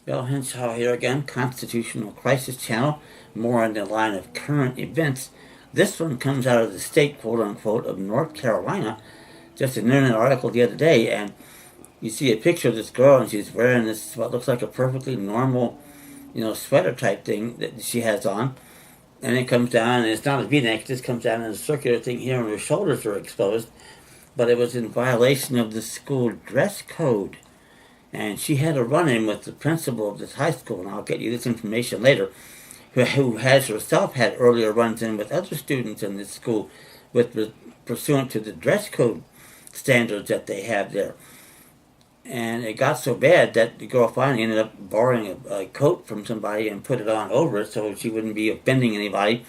Bill Henshaw here again, Constitutional Crisis Channel, more on the line of current events. This one comes out of the state, quote unquote, of North Carolina. Just an internet article the other day, and you see a picture of this girl, and she's wearing this, what looks like a perfectly normal, sweater type thing that she has on. And it comes down, and it's not a V-neck, it just comes down in a circular thing here, and her shoulders are exposed. But it was in violation of the school dress code. And she had a run-in with the principal of this high school, and I'll get you this information later, who has herself had earlier runs-in with other students in this school pursuant to the dress code standards that they have there. And it got so bad that the girl finally ended up borrowing a coat from somebody and put it on over it so she wouldn't be offending anybody.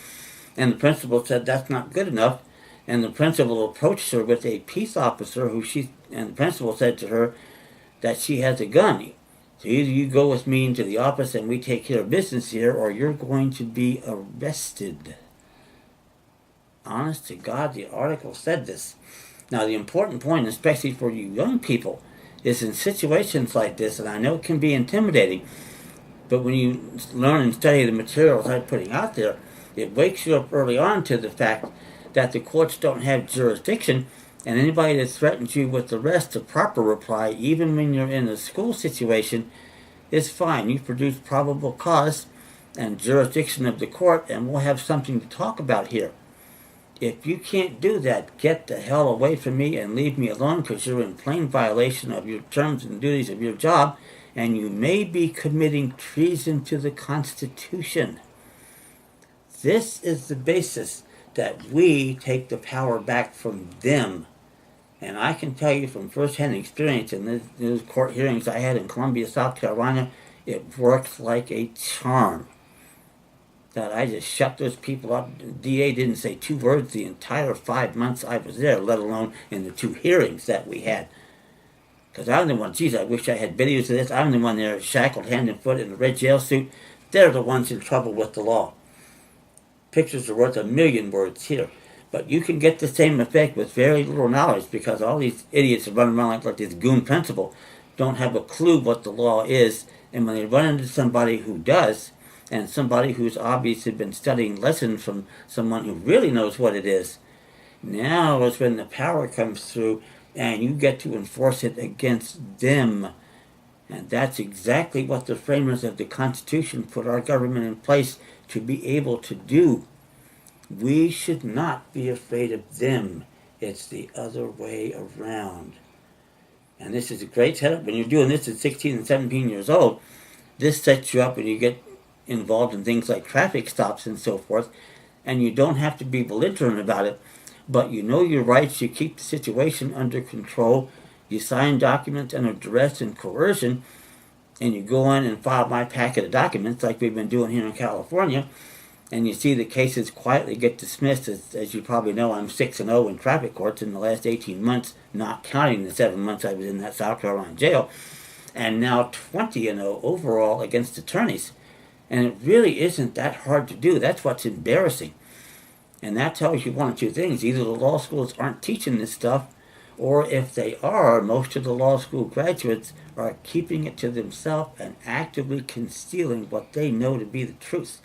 And the principal said that's not good enough. And the principal approached her with a peace officer and the principal said to her that she has a gun. So either you go with me into the office and we take care of business here, or you're going to be arrested. Honest to God, the article said this. Now, the important point, especially for you young people, is in situations like this, and I know it can be intimidating, but when you learn and study the materials I'm putting out there, it wakes you up early on to the fact that the courts don't have jurisdiction, and anybody that threatens you with arrest, the proper reply, even when you're in a school situation, is fine. You produce probable cause and jurisdiction of the court, and we'll have something to talk about here. If you can't do that, get the hell away from me and leave me alone, because you're in plain violation of your terms and duties of your job, and you may be committing treason to the Constitution. This is the basis that we take the power back from them. And I can tell you from first-hand experience in those court hearings I had in Columbia, South Carolina, it worked like a charm. That I just shut those people up. The DA didn't say two words the entire 5 months I was there, let alone in the two hearings that we had. Because I'm the one, geez, I wish I had videos of this. I'm the one there shackled hand and foot in a red jail suit. They're the ones in trouble with the law. Pictures are worth a million words here. But you can get the same effect with very little knowledge, because all these idiots that run around like this goon principal don't have a clue what the law is. And when they run into somebody who does, and somebody who's obviously been studying lessons from someone who really knows what it is, now is when the power comes through and you get to enforce it against them. And that's exactly what the framers of the Constitution put our government in place to be able to do. We should not be afraid of them. It's the other way around. And this is a great setup. When you're doing this at 16 and 17 years old, this sets you up when you get involved in things like traffic stops and so forth, and you don't have to be belligerent about it, but you know your rights, you keep the situation under control, you sign documents under duress and coercion, and you go in and file my packet of documents like we've been doing here in California, and you see the cases quietly get dismissed. As you probably know, I'm 6-0 in traffic courts in the last 18 months, not counting the 7 months I was in that South Carolina jail, and now 20-0 overall against attorneys. And it really isn't that hard to do. That's what's embarrassing. And that tells you one of two things. Either the law schools aren't teaching this stuff, or if they are, most of the law school graduates are keeping it to themselves and actively concealing what they know to be the truth.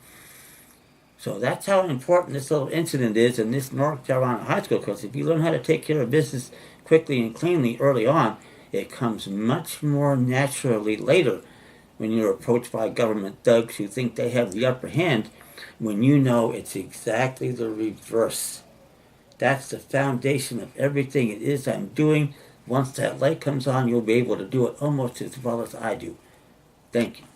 So that's how important this little incident is in this North Carolina high school course. If you learn how to take care of business quickly and cleanly early on, it comes much more naturally later when you're approached by government thugs who think they have the upper hand, when you know it's exactly the reverse. That's the foundation of everything it is I'm doing. Once that light comes on, you'll be able to do it almost as well as I do. Thank you.